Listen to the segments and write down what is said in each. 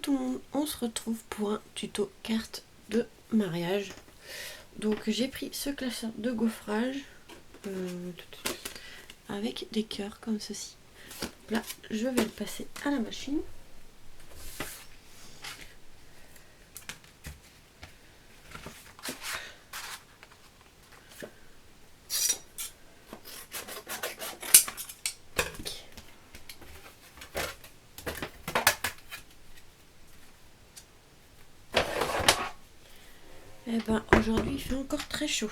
tout le monde, on se retrouve pour un tuto carte de mariage. Donc j'ai pris ce classeur de gaufrage avec des cœurs comme ceci. Là je vais le passer à la machine. Et ben aujourd'hui il fait encore très chaud.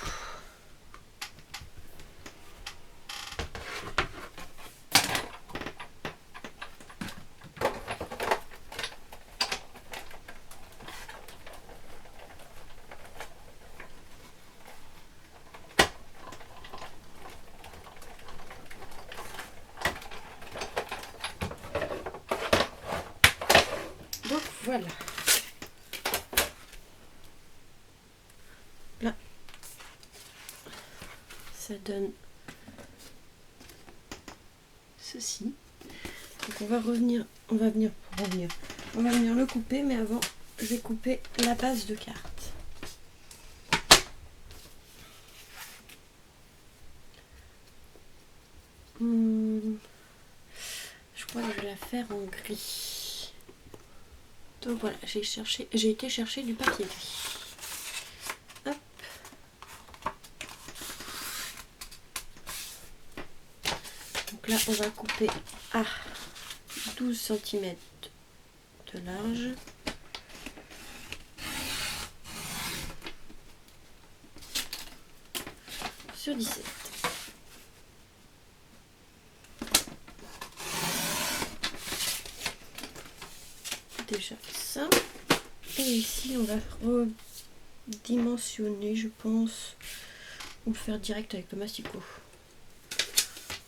Donc voilà. Là, ça donne ceci. Donc on va venir le couper, mais avant je vais couper la base de carte. Je crois que je vais la faire en gris. Donc voilà, j'ai été chercher du papier gris. Hop. Donc là, on va couper à 12 cm de large. Sur 17. Déjà ça. Et ici, on va redimensionner, je pense, ou le faire direct avec le massicot.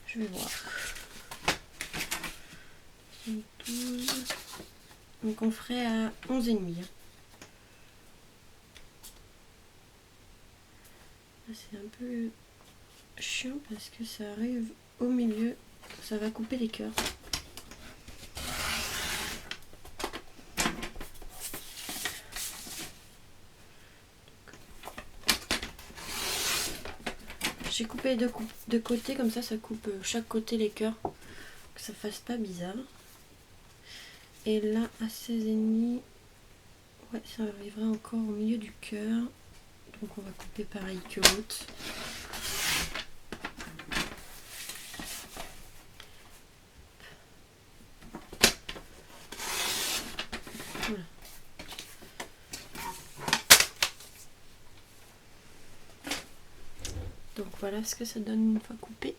Je vais voir. 12. Donc on ferait à 11,5. C'est un peu chiant parce que ça arrive au milieu, ça va couper les cœurs. J'ai coupé de côté, comme ça coupe chaque côté les cœurs, que ça fasse pas bizarre. Et là à 16,5, ouais, ça arrivera encore au milieu du cœur. Donc on va couper pareil que l'autre. Voilà. Donc voilà ce que ça donne une fois coupé.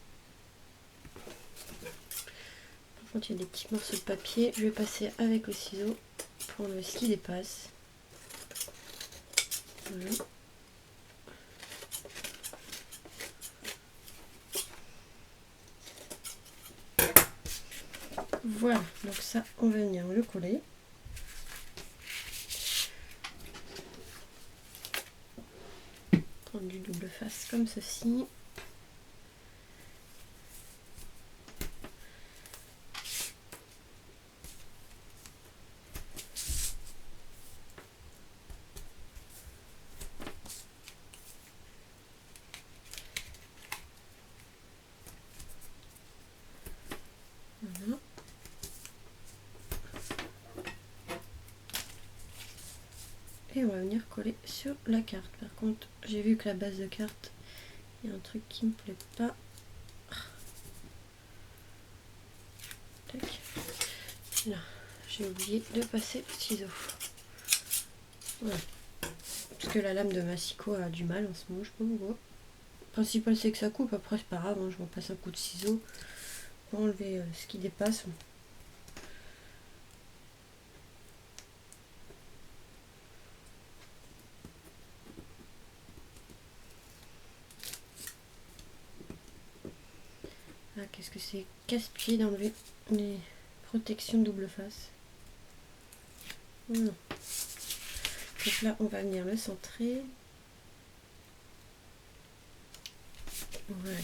Par contre il y a des petits morceaux de papier. Je vais passer avec le ciseau pour enlever ce qui dépasse. Voilà. Voilà, donc ça on va venir le coller. Prendre du double face comme ceci. Voilà. Et on va venir coller sur la carte. Par contre, j'ai vu que la base de carte, il y a un truc qui me plaît pas. Tac. Là, j'ai oublié de passer le ciseau. Voilà. Parce que la lame de massicot a du mal en ce moment, je sais pas pourquoi. Le principal c'est que ça coupe, après c'est pas grave, hein, je repasse un coup de ciseau pour enlever ce qui dépasse. Ah, qu'est-ce que c'est casse-pied d'enlever les protections double face. Voilà. Donc là, on va venir le centrer. Voilà.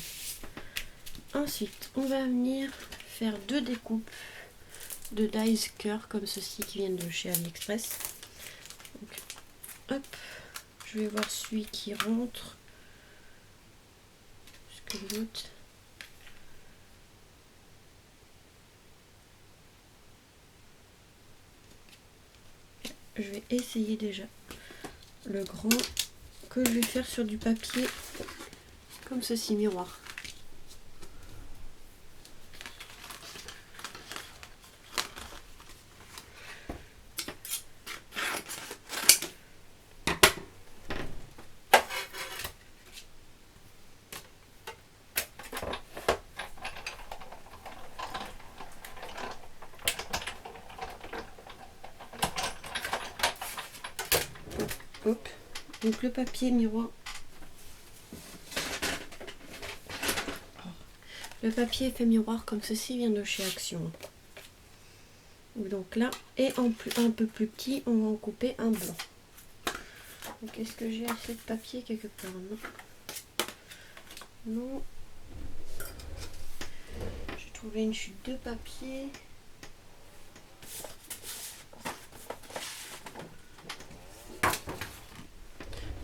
Ensuite, on va venir faire deux découpes de dies cœur comme ceci qui viennent de chez AliExpress. Donc, hop, je vais voir celui qui rentre. Parce que l'autre... Je vais essayer déjà le grand que je vais faire sur du papier comme ceci, miroir. Hop. Donc le papier miroir. Le papier effet miroir comme ceci vient de chez Action. Donc là, et en plus, un peu plus petit, on va en couper un blanc. Donc est-ce que j'ai assez de papier quelque part? Non. Non. J'ai trouvé une chute de papier.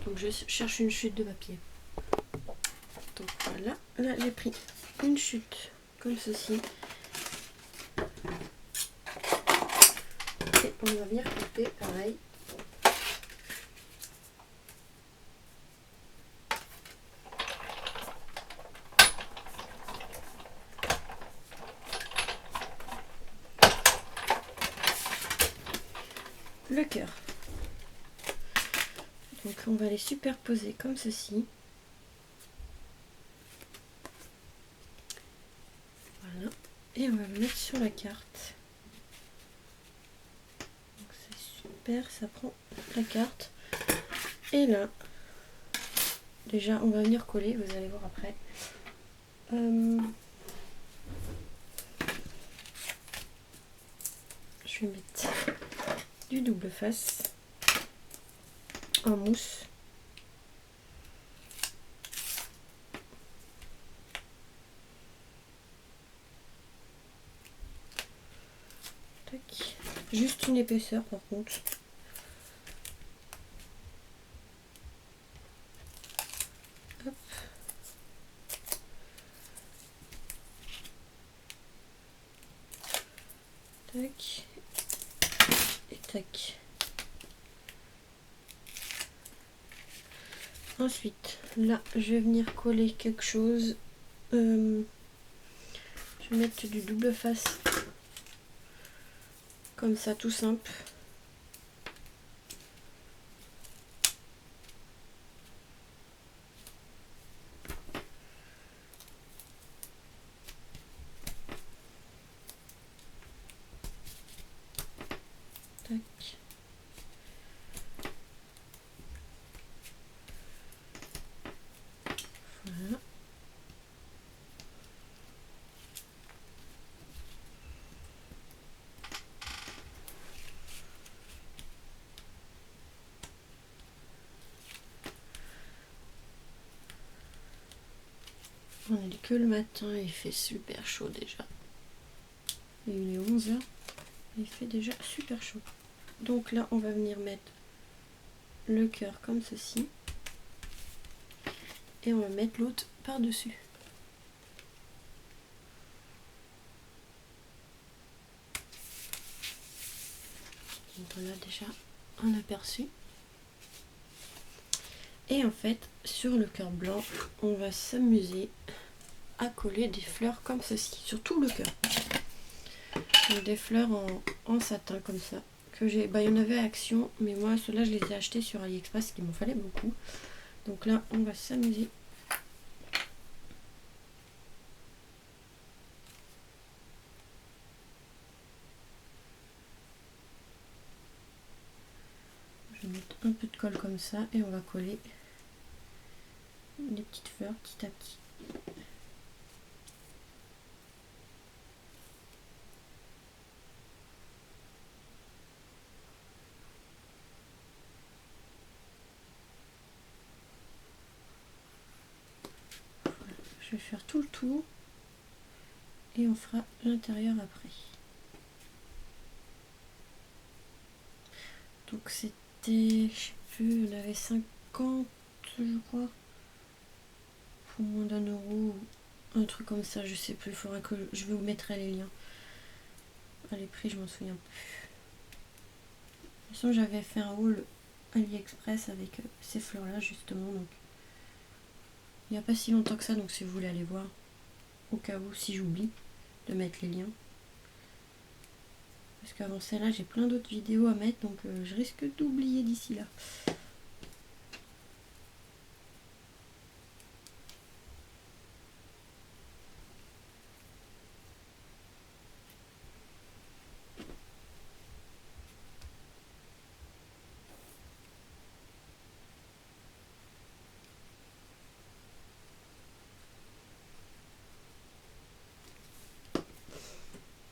Donc je cherche une chute de papier. Donc voilà, là j'ai pris une chute comme ceci. Et on va venir couper pareil. Le cœur. Donc on va les superposer comme ceci. Voilà. Et on va le mettre sur la carte. Donc c'est super, ça prend la carte. Et là, déjà on va venir coller, vous allez voir après. Je vais mettre du double face en mousse. Tac. Juste une épaisseur par contre. Hop. Tac. Et tac. Ensuite, là, je vais venir coller quelque chose. Je vais mettre du double face. Comme ça, tout simple. Tac. Voilà. On est que le matin, il fait super chaud déjà. Il est 11 h, il fait déjà super chaud. Donc là, on va venir mettre le cœur comme ceci. Et on va mettre l'autre par-dessus. Donc on a déjà un aperçu. Et en fait, sur le cœur blanc, on va s'amuser à coller des fleurs comme ceci, sur tout le cœur. Donc des fleurs en satin comme ça. Que j'ai, il y en avait à Action, mais moi ceux-là je les ai achetés sur AliExpress, parce qu'il m'en fallait beaucoup. Donc là, on va s'amuser. Je vais mettre un peu de colle comme ça et on va coller des petites fleurs petit à petit. Voilà. Je vais faire tout le tour et on fera l'intérieur après. Donc c'était, je sais plus, on avait 50 je crois, pour moins d'1 €, un truc comme ça, je sais plus, il faudra que je vous mettrai les liens. Les prix je m'en souviens plus. De toute façon j'avais fait un haul AliExpress avec ces fleurs là justement, donc il n'y a pas si longtemps que ça, donc si vous voulez aller voir, au cas où si j'oublie de mettre les liens. Parce qu'avant celle-là j'ai plein d'autres vidéos à mettre, donc je risque d'oublier d'ici là.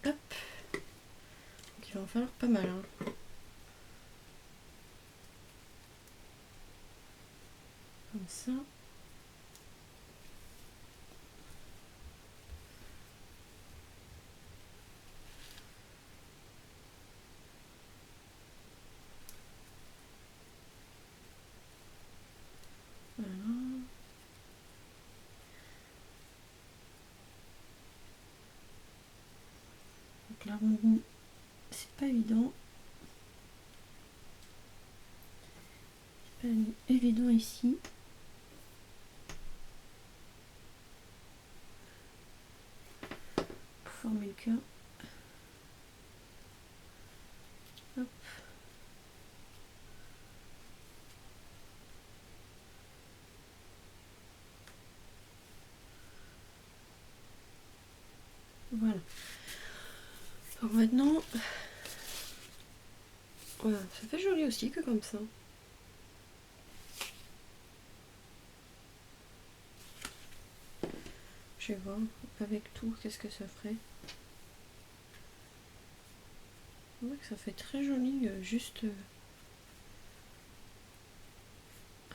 Hop. Donc il va en falloir pas mal, hein. Comme ça. Voilà. Donc là, c'est pas évident. C'est pas évident ici. Pour former le cœur. Hop. Voilà. Donc maintenant, voilà, ça fait joli aussi que comme ça. Je vais voir avec tout qu'est-ce que ça ferait. On voit que ça fait très joli, juste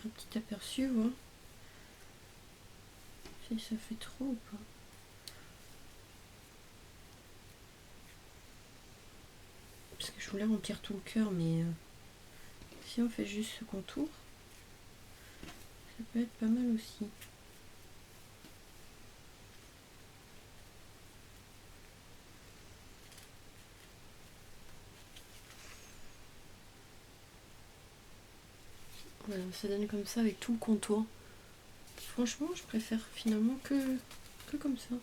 un petit aperçu, voir si ça fait trop ou pas. Parce que je voulais remplir tout le cœur, mais si on fait juste ce contour, ça peut être pas mal aussi. Voilà, ça donne comme ça avec tout le contour. Franchement, je préfère finalement que comme ça.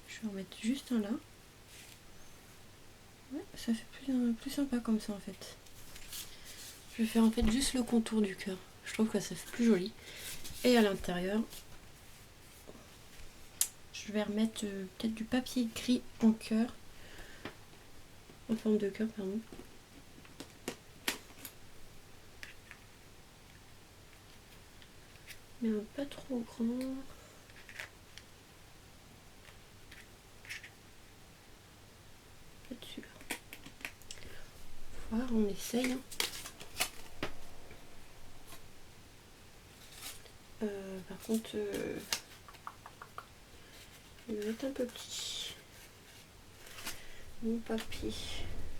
Je vais en mettre juste un là. Ouais, ça fait plus sympa comme ça en fait. Je vais faire en fait juste le contour du cœur. Je trouve que ça fait plus joli. Et à l'intérieur, je vais remettre peut-être du papier gris en cœur. En forme de cœur, pardon. Mais pas trop grand. Là-dessus. Voir, on essaye. Hein. Par contre, il va être un peu petit. Mon papier.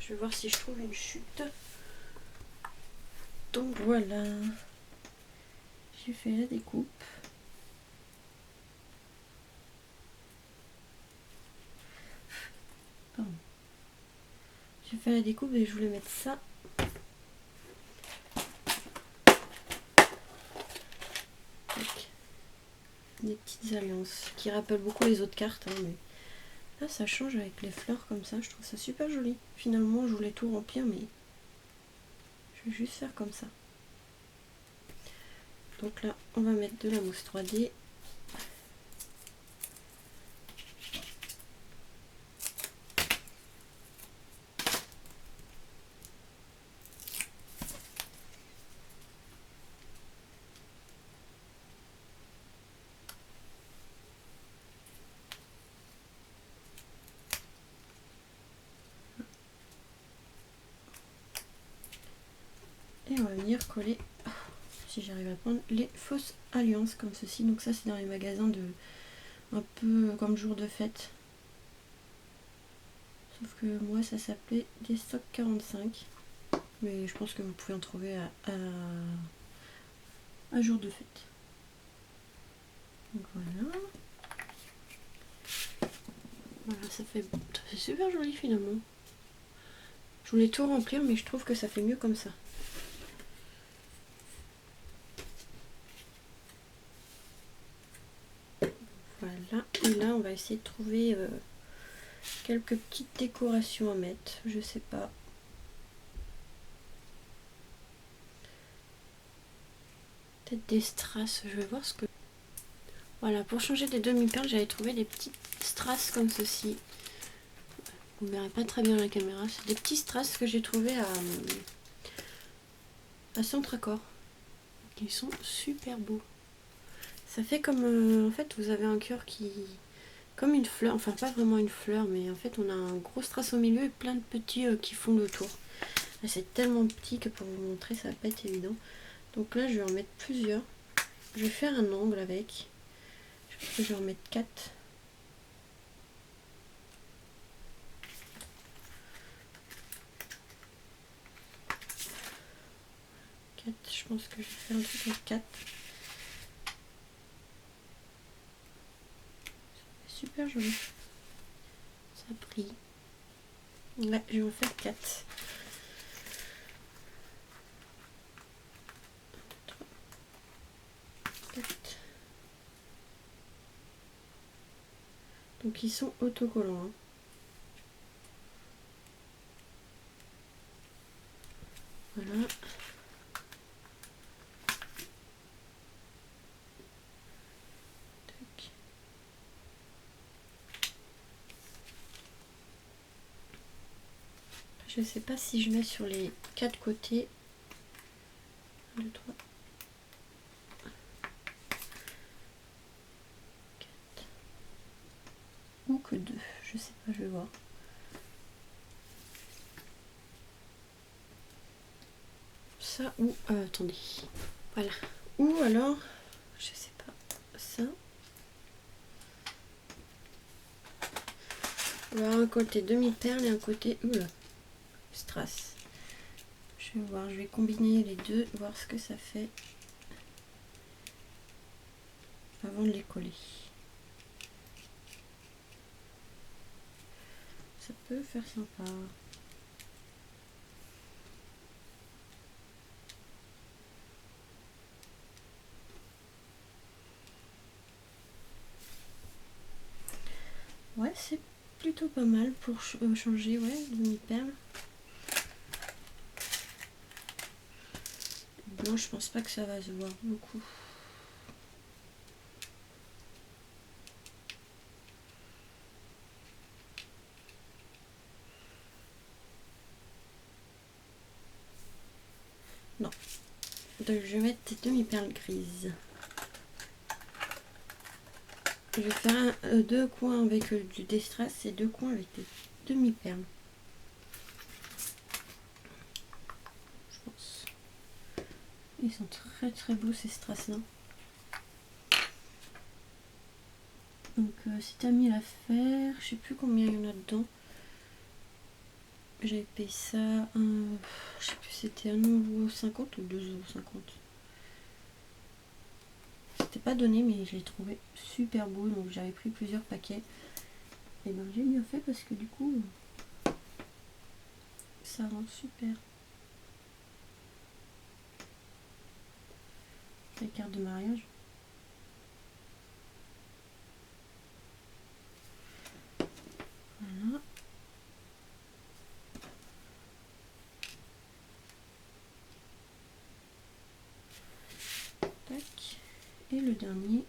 Je vais voir si je trouve une chute. Donc voilà. J'ai fait la découpe. Pardon. J'ai fait la découpe et je voulais mettre ça. Des petites alliances qui rappellent beaucoup les autres cartes, hein, mais là ça change avec les fleurs comme ça, je trouve ça super joli. Finalement je voulais tout remplir, mais je vais juste faire comme ça. Donc là on va mettre de la mousse 3D. Et on va venir coller, si j'arrive à prendre, les fausses alliances comme ceci. Donc ça c'est dans les magasins de un peu comme jour de fête. Sauf que moi ça s'appelait des stocks 45. Mais je pense que vous pouvez en trouver à jour de fête. Donc voilà. Voilà, ça fait super joli finalement. Je voulais tout remplir, mais je trouve que ça fait mieux comme ça. Voilà, et là on va essayer de trouver quelques petites décorations à mettre, je sais pas. Peut-être des strass, je vais voir ce que... Voilà, pour changer des demi-perles, j'avais trouvé des petites strass comme ceci. Vous ne verrez pas très bien la caméra, c'est des petits strass que j'ai trouvé à Centre-Accord. Ils sont super beaux. Ça fait comme... en fait, vous avez un cœur qui... Comme une fleur, enfin pas vraiment une fleur, mais en fait on a un gros strass au milieu et plein de petits qui font le tour. C'est tellement petit que pour vous montrer ça va pas être évident. Donc là je vais en mettre plusieurs. Je vais faire un angle avec. Je pense que je vais en mettre 4. Je pense que je vais faire un truc avec 4. Super joli. Ça brille. Ouais, je vais en faire 4. 4. Donc ils sont autocollants. Hein. Voilà. Tac. Je sais pas si je mets sur les 4 côtés. 1, 2, 3. 4. Ou que 2. Je sais pas, je vais voir. Ça ou... attendez. Voilà. Ou alors... Je sais pas. Ça. On va avoir un côté demi-perle et un côté... Oula. Strass. Je vais voir. Je vais combiner les deux. Voir ce que ça fait. Avant de les coller. Ça peut faire sympa. Ouais, c'est plutôt pas mal pour changer, ouais, demi-perle. Blanc, je pense pas que ça va se voir beaucoup. Non. Donc je vais mettre des demi-perles grises. Je vais faire deux coins avec du destrass et 2 coins avec des demi-perles. Je pense. Ils sont très très beaux ces strass là. Donc c'est à 1000 à faire. Je sais plus combien il y en a dedans. J'avais payé ça je sais plus c'était 1,50 € ou 2,50 €. C'était pas donné mais je l'ai trouvé super beau donc j'avais pris plusieurs paquets. Et ben j'ai bien fait parce que du coup ça rend super. Les cartes de mariage. Voilà. Tac. Et le dernier.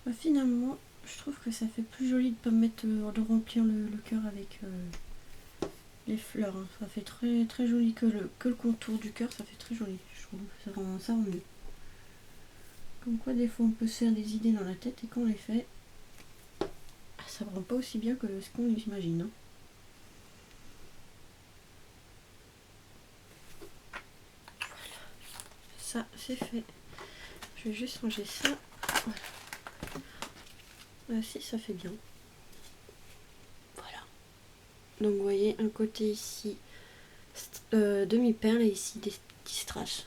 Bah, finalement, je trouve que ça fait plus joli de pas mettre de remplir le cœur avec les fleurs. Hein. Ça fait très très joli que le contour du cœur, ça fait très joli. Je trouve ça rend mieux. Comme quoi des fois on peut se faire des idées dans la tête et quand on les fait, ça ne rend pas aussi bien que ce qu'on imagine. Hein. Voilà. Ça c'est fait. Je vais juste ranger ça. Voilà. Ah si, ça fait bien. Voilà. Donc vous voyez un côté ici demi-perle et ici des petits strass.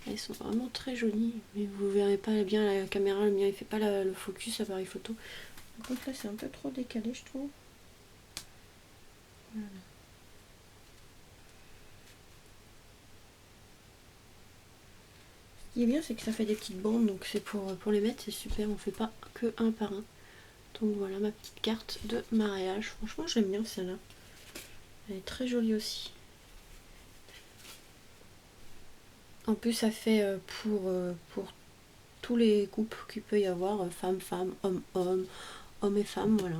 Elles sont vraiment très jolies, mais vous verrez pas bien la caméra, le mien il fait pas le focus appareil photo. Par contre là c'est un peu trop décalé je trouve. Voilà. Ce qui est bien c'est que ça fait des petites bandes, donc c'est pour les mettre, c'est super, on fait pas que un par un. Donc voilà ma petite carte de mariage. Franchement j'aime bien celle-là. Elle est très jolie aussi. En plus ça fait pour tous les couples qu'il peut y avoir, femme-femme, homme-homme, homme et femme, voilà.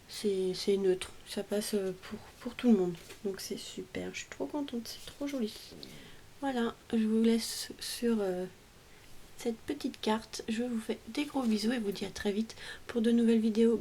C'est neutre, ça passe pour tout le monde. Donc c'est super, je suis trop contente, c'est trop joli. Voilà, je vous laisse sur cette petite carte. Je vous fais des gros bisous et vous dis à très vite pour de nouvelles vidéos.